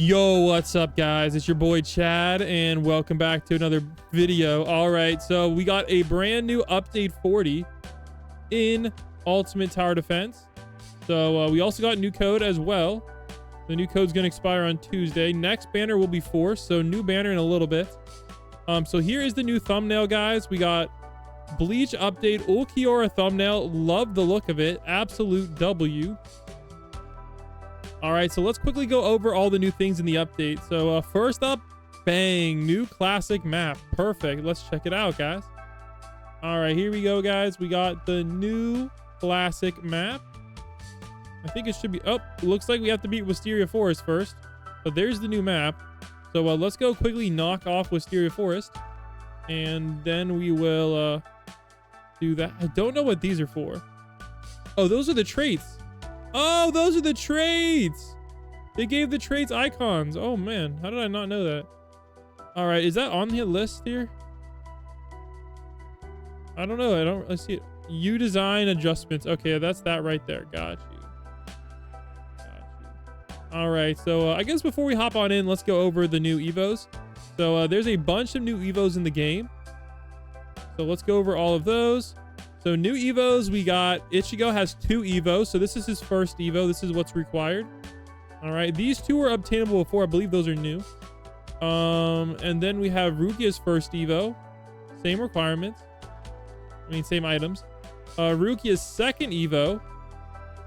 Yo, what's up, guys? It's your boy Chad, and welcome back to another video. All right, so we got a brand new update 40 in Ultimate Tower Defense. So we also got new code as well. The new code's gonna expire on Tuesday. Next banner will be forced, so new banner in a little bit. So here is the new thumbnail, guys. We got Bleach update, Ulquiorra thumbnail. Love the look of it. Absolute W. All right, so let's quickly go over all the new things in the update. So first up, bang, new classic map. Perfect. Let's check it out, guys. All right, here we go, guys. We got the new classic map. I think it should be, oh, looks like we have to beat Wisteria Forest first. But there's the new map. So let's go quickly knock off Wisteria Forest. And then we will do that. I don't know what these are for. Oh, those are the traits. Oh, those are the traits. They gave the traits icons. Oh, man. How did I not know that? All right. Is that on the list here? I don't know. I don't really see it. You design adjustments. Okay, that's that right there. Got you. All right. So I guess before we hop on in, let's go over the new Evos. So there's a bunch of new Evos in the game. So let's go over all of those. So new Evos, we got Ichigo has 2 Evos. So this is his first Evo. This is what's required. All right. These 2 were obtainable before. I believe those are new. And then we have Rukia's first Evo. Same requirements. I mean, same items. Rukia's second Evo.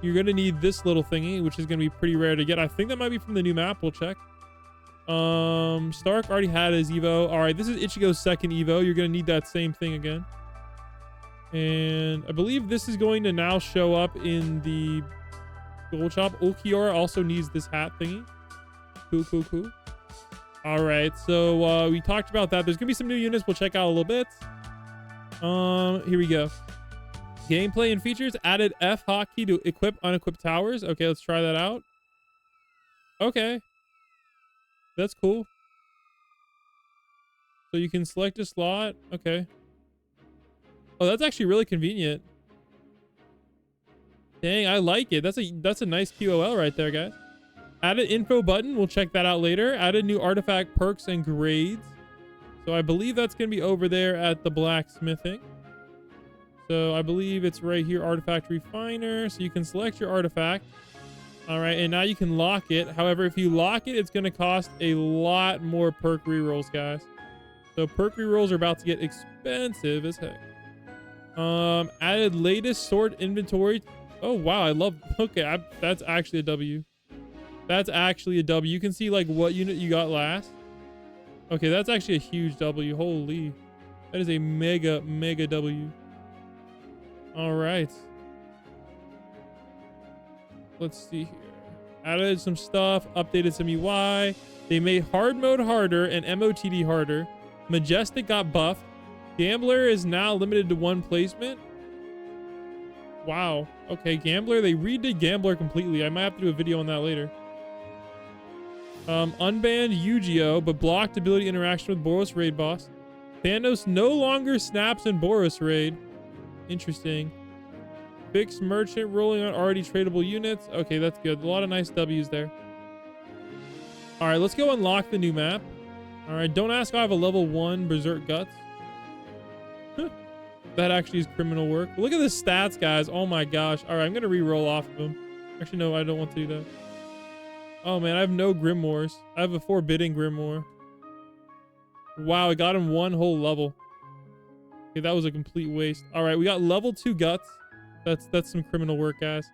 You're going to need this little thingy, which is going to be pretty rare to get. I think that might be from the new map. We'll check. Stark already had his Evo. All right. This is Ichigo's second Evo. You're going to need that same thing again. And I believe this is going to now show up in the gold shop. Ulquiorra also needs this hat thingy. Cool. All right. So we talked about that. There's going to be some new units we'll check out a little bit. Here we go. Gameplay and features. Added F hotkey to equip unequipped towers. Okay, let's try that out. Okay. That's cool. So you can select a slot. Okay. Oh, that's actually really convenient. Dang, I like it. That's a nice QOL right there, guys. Added info button. We'll check that out later. Added new artifact perks and grades. So I believe that's going to be over there at the blacksmithing. So I believe it's right here, artifact refiner. So you can select your artifact. All right, and now you can lock it. However, if you lock it, it's going to cost a lot more perk rerolls, guys. So perk rerolls are about to get expensive as heck. Added latest sword inventory. Oh wow, I love. Okay, that's actually a W. That's actually a W. You can see like what unit you got last. Okay, that's actually a huge W. Holy, that is a mega W. All right, let's see here. Added some stuff, updated some UI. They made hard mode harder and MOTD harder. Majestic got buffed. Gambler is now limited to 1 placement. Wow. Okay, Gambler. They redid Gambler completely. I might have to do a video on that later. Unbanned Yu-Gi-Oh, but blocked ability interaction with Boros raid boss. Thanos no longer snaps in Boros raid. Interesting. Fixed merchant rolling on already tradable units. Okay, that's good. A lot of nice W's there. All right, let's go unlock the new map. All right, don't ask I have a level 1 Berserk Guts. That actually is criminal work. Look at the stats, guys. Oh my gosh. All right, I'm gonna re-roll off of them. Actually, no, I don't want to do that. Oh man, I have no Grimoires. I have a forbidden Grimoire. Wow, I got him 1 whole level. Okay, that was a complete waste. All right, we got level 2 Guts. That's some criminal work, guys.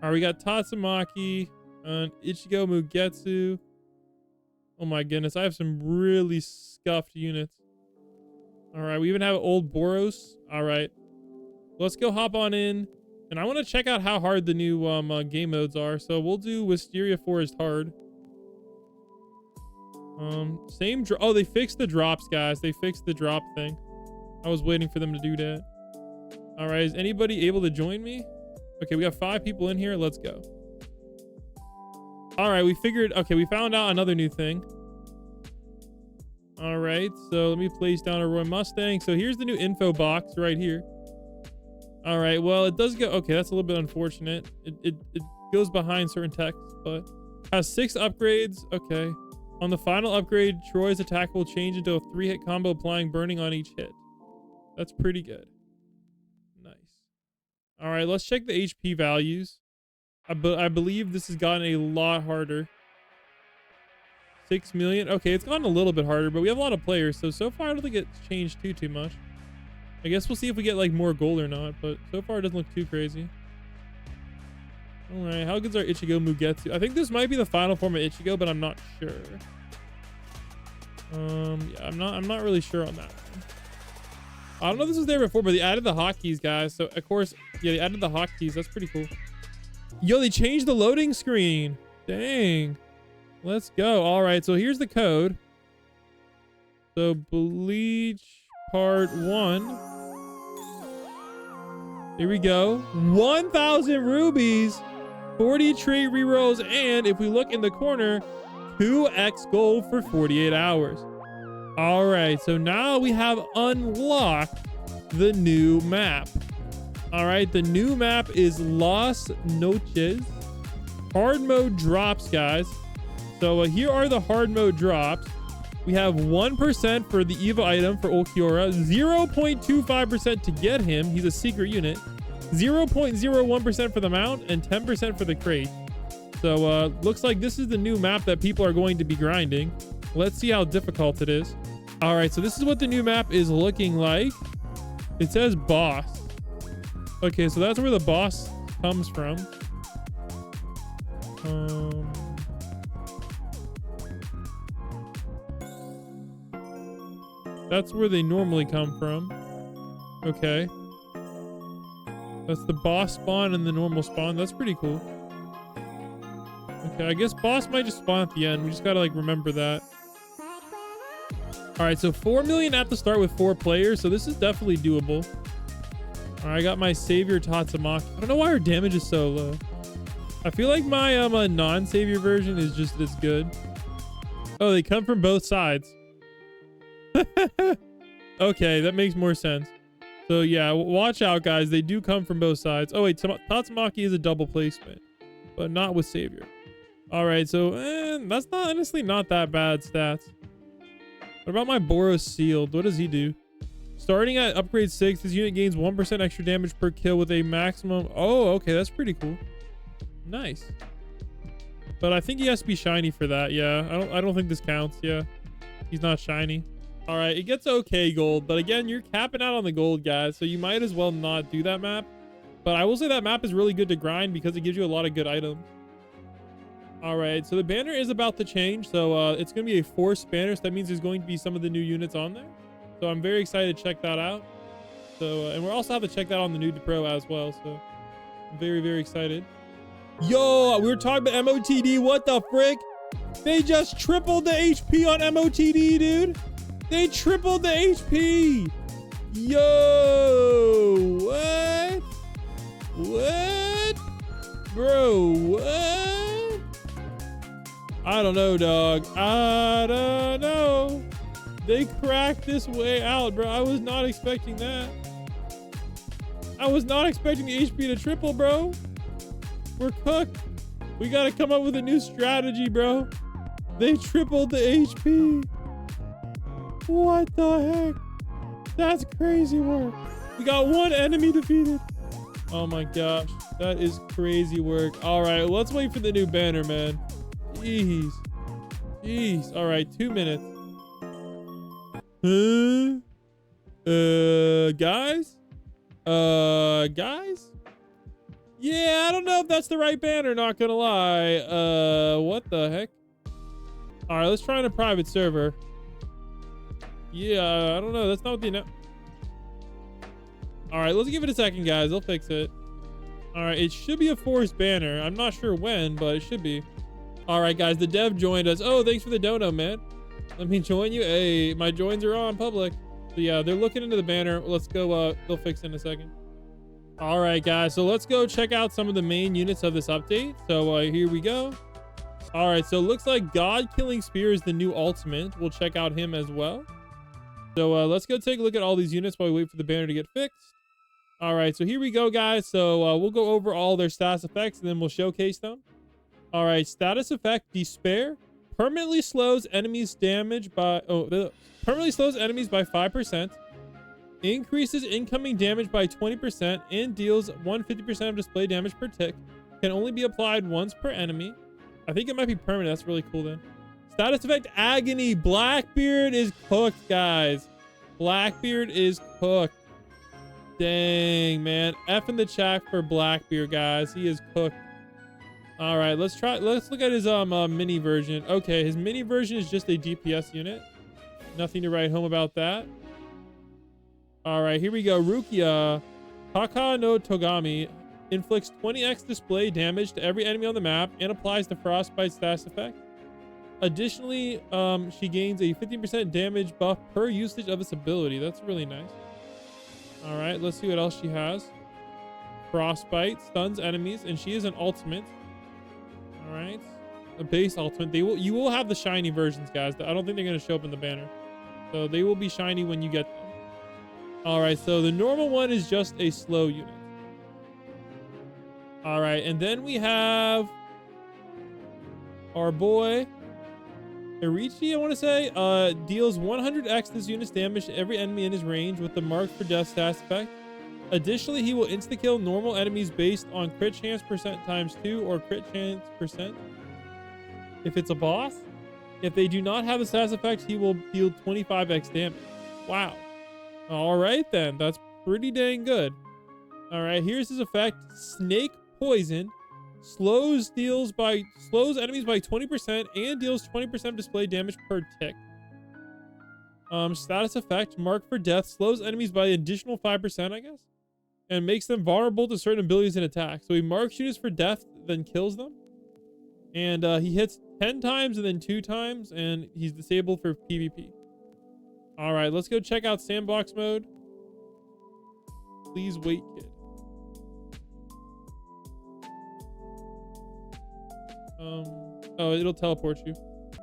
All right, we got Tatsumaki and Ichigo Mugetsu. Oh my goodness, I have some really scuffed units. All right, we even have old Boros. All right, let's go hop on in. And I want to check out how hard the new game modes are. So we'll do Wisteria Forest hard. Oh, they fixed the drops, guys. They fixed the drop thing. I was waiting for them to do that. All right, is anybody able to join me? Okay, we got 5 people in here. Let's go. All right, we found out another new thing. All right, so let me place down a Roy Mustang. So here's the new info box right here. All right, well, it does go. Okay, that's a little bit unfortunate. It goes behind certain text, but Has 6 upgrades. Okay. On the final upgrade, Troy's attack will change into a 3-hit combo, applying burning on each hit. That's pretty good. Nice. All right, let's check the HP values. I believe this has gotten a lot harder. 6 million. Okay, it's gotten a little bit harder, but we have a lot of players. So far, I don't think it's changed too much. I guess we'll see if we get like more gold or not, but so far it doesn't look too crazy. All right, how good's our Ichigo Mugetsu? I think this might be the final form of Ichigo, but I'm not sure. Yeah, I'm not really sure on that one. I don't know if this was there before, but they added the hotkeys, guys. So of course, yeah, they added the hotkeys. That's pretty cool. Yo, they changed the loading screen. Dang. Let's go. All right, so here's the code. So Bleach Part 1. Here we go. 1,000 rubies, 40 trait rerolls, and if we look in the corner, 2x gold for 48 hours. All right, so now we have unlocked the new map. All right, the new map is Las Noches. Hard mode drops, guys. So here are the hard mode drops. We have 1% for the Evo item for Ulquiorra, 0.25% to get him. He's a secret unit. 0.01% for the mount and 10% for the crate. So looks like this is the new map that people are going to be grinding. Let's see how difficult it is. All right, so this is what the new map is looking like. It says boss. Okay, so that's where the boss comes from. That's where they normally come from. Okay. That's the boss spawn and the normal spawn. That's pretty cool. Okay, I guess boss might just spawn at the end. We just gotta like remember that. All right, so 4 million at the start with 4 players. So this is definitely doable. All right, I got my savior Tatsumaki. I don't know why her damage is so low. I feel like my non-savior version is just as good. Oh, they come from both sides. Okay, that makes more sense. So yeah, watch out, guys. They do come from both sides. Oh wait, Tatsumaki is a double placement, but not with savior. All right, so that's not honestly not that bad stats. What about my Boros Sealed? What does he do? Starting at upgrade 6, this unit gains 1% extra damage per kill with a maximum. Oh, okay, that's pretty cool. Nice. But I think he has to be shiny for that. Yeah, I don't think this counts. Yeah, he's not shiny. All right, it gets okay gold, but again, you're capping out on the gold, guys, so you might as well not do that map. But I will say that map is really good to grind because it gives you a lot of good items. All right, so the banner is about to change. So it's going to be a forced banner. So that means there's going to be some of the new units on there. So I'm very excited to check that out. So, and we'll also have to check that on the new to pro as well. So I'm very, very excited. Yo, we were talking about MOTD. What the frick? They just tripled the HP on MOTD, dude. They tripled the HP. Yo, what? What? Bro, what? I don't know, dog. I don't know. They cracked this way out, bro. I was not expecting that. I was not expecting the HP to triple, bro. We're cooked. We got to come up with a new strategy, bro. They tripled the HP. What the heck? That's crazy work. We got 1 enemy defeated. Oh my gosh. That is crazy work. All right, let's wait for the new banner, man. Jeez. Jeez. All right, 2 minutes. Guys? Guys? Yeah, I don't know if that's the right banner, not gonna lie. What the heck? All right, let's try on a private server. Yeah, I don't know. That's not what the... All right, let's give it a second, guys. They'll fix it. All right, it should be a forced banner. I'm not sure when, but it should be. All right, guys, the dev joined us. Oh, thanks for the dono, man. Let me join you. Hey, my joins are on public. So yeah, they're looking into the banner. Let's go. They'll fix it in a second. All right, guys. So let's go check out some of the main units of this update. So here we go. All right, so it looks like God Killing Spear is the new ultimate. We'll check out him as well. So let's go take a look at all these units while we wait for the banner to get fixed. All right, so here we go, guys. So we'll go over all their stats effects and then we'll showcase them. All right, status effect Despair permanently slows enemies damage by permanently slows enemies by 5%, increases incoming damage by 20%, and deals 150% of display damage per tick. Can only be applied once per enemy. I think it might be permanent. That's really cool then. Status effect Agony. Blackbeard is cooked, guys. Blackbeard is cooked. Dang, man. F in the chat for Blackbeard, guys. He is cooked. All right, let's look at his mini version. Okay, his mini version is just a DPS unit. Nothing to write home about that. All right, here we go. Rukia. Taka no Togami inflicts 20x display damage to every enemy on the map and applies the Frostbite status effect. Additionally, she gains a 15% damage buff per usage of this ability. That's really nice. All right, let's see what else she has. Frostbite stuns enemies, and she is an ultimate. All right, a base ultimate. You will have the shiny versions, guys. I don't think they're going to show up in the banner, so they will be shiny when you get them. All right, so the normal one is just a slow unit. All right, and then we have our boy Irichi, I want to say, deals 100x this unit's damage to every enemy in his range with the Marked for Death status effect. Additionally, he will insta-kill normal enemies based on crit chance percent ×2 or crit chance percent if it's a boss. If they do not have the status effect, he will deal 25x damage. Wow. All right, then. That's pretty dang good. All right, here's his effect. Snake Poison. Slows enemies by 20% and deals 20% display damage per tick. Status effect Marked for Death slows enemies by an additional 5%, I guess, and makes them vulnerable to certain abilities and attacks. So he marks units for death, then kills them. And he hits 10 times and then 2 times, and he's disabled for PvP. All right, let's go check out sandbox mode. Please wait, kid. Oh, it'll teleport you.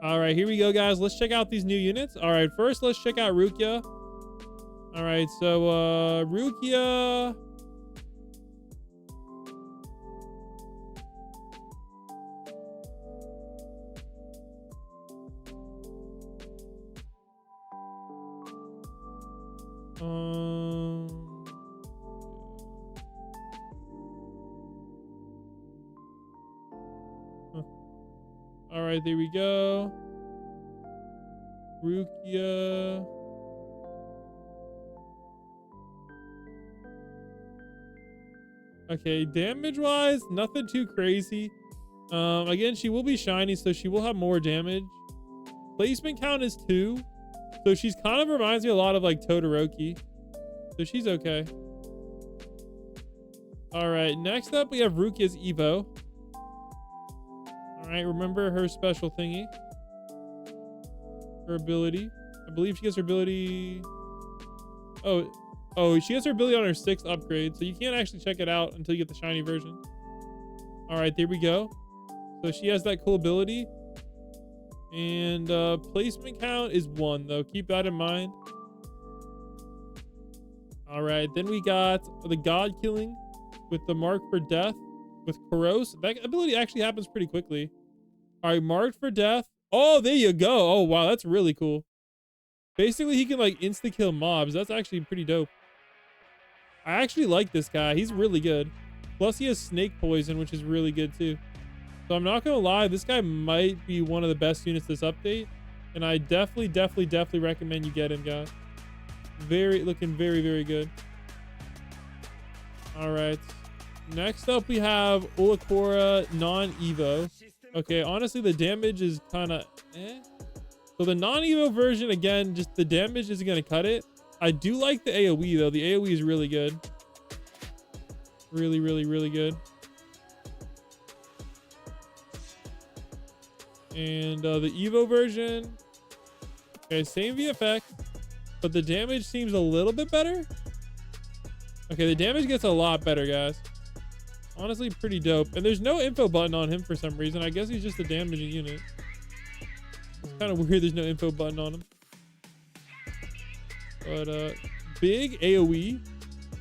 All right, here we go, guys. Let's check out these new units. All right, first let's check out Rukia. All right, so Rukia. All right, there we go. Rukia. Okay, damage-wise, nothing too crazy. Again, she will be shiny, so she will have more damage. Placement count is 2. So she's kind of reminds me a lot of like Todoroki. So she's okay. All right, next up we have Rukia's Evo. All right, remember her special thingy. Her ability. I believe she gets her ability. Oh, she gets her ability on her 6th upgrade. So you can't actually check it out until you get the shiny version. All right, there we go. So she has that cool ability. And placement count is 1, though. Keep that in mind. All right, then we got the God Killing with the Marked for Death with Corrosive. That ability actually happens pretty quickly. All right, Marked for Death. Oh, there you go. Oh, wow, that's really cool. Basically, he can like insta-kill mobs. That's actually pretty dope. I actually like this guy. He's really good. Plus, he has Snake Poison, which is really good too. So I'm not gonna lie, this guy might be one of the best units this update, and I definitely recommend you get him, guys. Looking very good. All right, next up we have Ulakora non-Evo. Okay, honestly the damage is kind of so the non-Evo version, again, just the damage isn't gonna cut it. I do like the AoE though. The AoE is really good. Really good. And the Evo version, okay, same VFX, but the damage seems a little bit better. Okay, the damage gets a lot better, guys. Honestly, pretty dope. And there's no info button on him for some reason. I guess he's just a damaging unit. It's kind of weird there's no info button on him. But big AoE.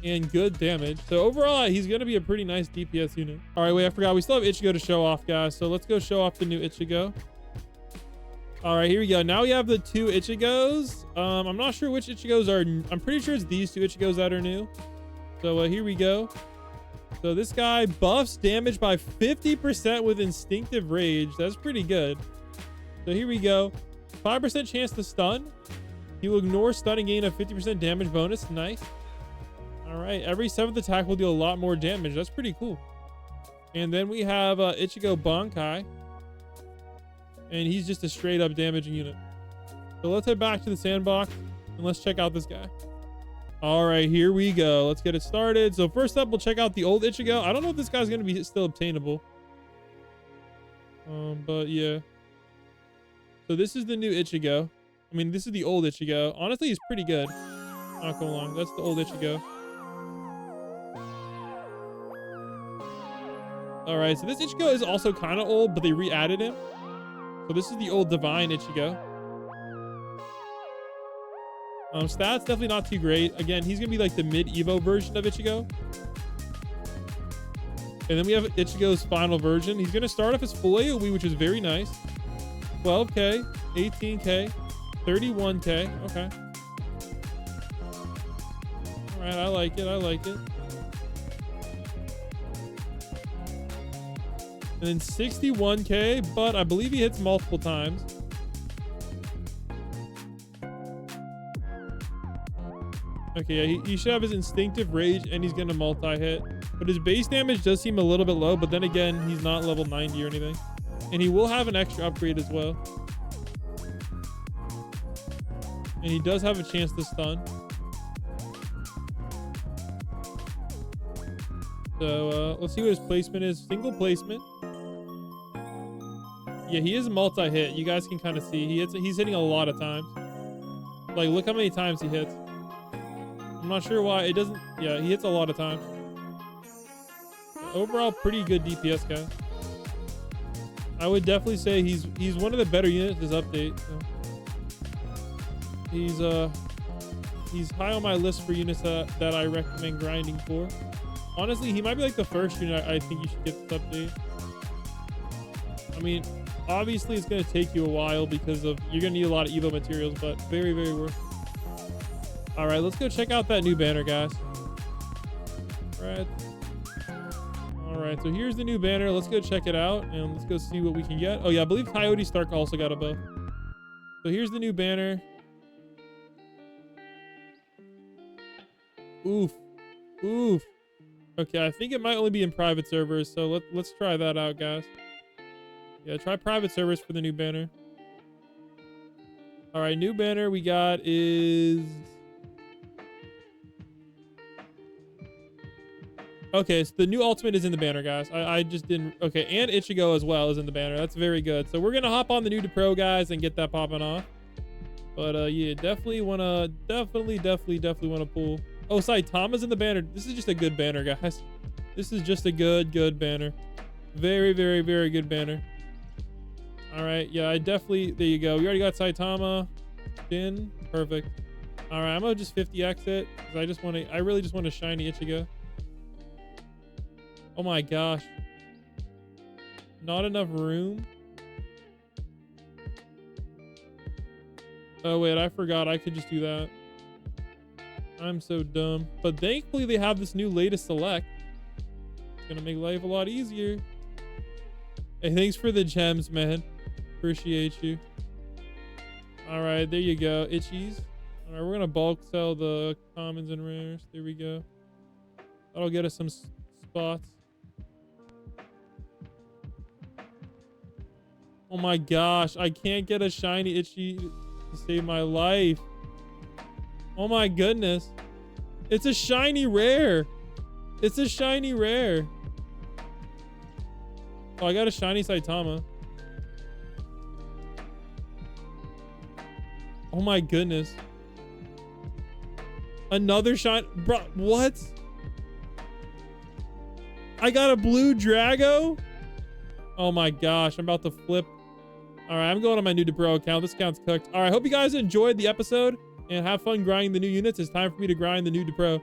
and good damage. So overall, he's going to be a pretty nice DPS unit. All right, wait, I forgot. We still have Ichigo to show off, guys. So let's go show off the new Ichigo. All right, here we go. Now we have the 2 Ichigos. I'm not sure which Ichigos are. I'm pretty sure it's these 2 Ichigos that are new. So here we go. So this guy buffs damage by 50% with instinctive rage. That's pretty good. So here we go. 5% chance to stun. He will ignore stun and gain a 50% damage bonus. Nice. All right. Every 7th attack will deal a lot more damage. That's pretty cool. And then we have Ichigo Bankai. And he's just a straight up damaging unit. So let's head back to the sandbox and let's check out this guy. All right, here we go. Let's get it started. So first up, we'll check out the old Ichigo. I don't know if this guy's going to be still obtainable. But yeah. So this is the new Ichigo. I mean, this is the old Ichigo. Honestly, he's pretty good. Not going long. That's the old Ichigo. All right, so this Ichigo is also kind of old, but they re-added him. So this is the old Divine Ichigo. Stats definitely not too great. Again, he's gonna be like the mid-Evo version of Ichigo. And then we have Ichigo's final version. He's gonna start off as full AoE, which is very nice. 12k, 18k, 31k. Okay. All right, I like it. I like it. And then 61k, but I believe he hits multiple times. Okay, yeah, he should have his instinctive rage and he's gonna multi-hit. But his base damage does seem a little bit low, but then again, he's not level 90 or anything. And he will have an extra upgrade as well. And he does have a chance to stun. So let's see what his placement is. Single placement. Yeah, he is multi-hit. You guys can kind of see he's hitting a lot of times. Like, look how many times he hits. I'm not sure why it doesn't. Yeah, he hits a lot of times. Overall, pretty good DPS guy. I would definitely say he's one of the better units this update. So. He's high on my list for units that I recommend grinding for. Honestly, he might be like the first unit I think you should get this update. I mean, obviously it's gonna take you a while because you're gonna need a lot of Evo materials, but very, very worth it. All right, let's go check out that new banner, guys. All right, so here's the new banner. Let's go check it out and let's go see what we can get. Oh yeah, I believe Coyote Stark also got a buff. So here's the new banner. Oof. Oof. Okay, I think it might only be in private servers, so let's try that out, guys. Yeah, try private servers for the new banner. All right, new banner we got is... Okay, so the new ultimate is in the banner, guys. I just didn't... Okay, and Ichigo as well is in the banner. That's very good. So we're going to hop on the new to pro, guys, and get that popping off. But yeah, definitely want to pull... Oh, Saitama's in the banner. This is just a good banner, guys. This is just a good banner. Very, very, very good banner. All right, yeah, I definitely... There you go. We already got Saitama. Jin. Perfect. All right, I'm going to just 50x it. Because I really just want a shiny Ichigo. Oh my gosh. Not enough room. Oh wait, I forgot I could just do that. I'm so dumb. But thankfully they have this new latest select. It's gonna make life a lot easier. Hey, thanks for the gems, man. Appreciate you. All right, there you go. Itchies. All right, we're gonna bulk sell the commons and rares. There we go. That'll get us some spots. Oh my gosh, I can't get a shiny Itchy to save my life. Oh my goodness. It's a shiny rare. It's a shiny rare. Oh, I got a shiny Saitama. Oh my goodness. Another shine. Bro, what? I got a blue Drago? Oh my gosh, I'm about to flip. All right, I'm going on my new to pro account. This account's cooked. All right, hope you guys enjoyed the episode and have fun grinding the new units. It's time for me to grind the new to pro.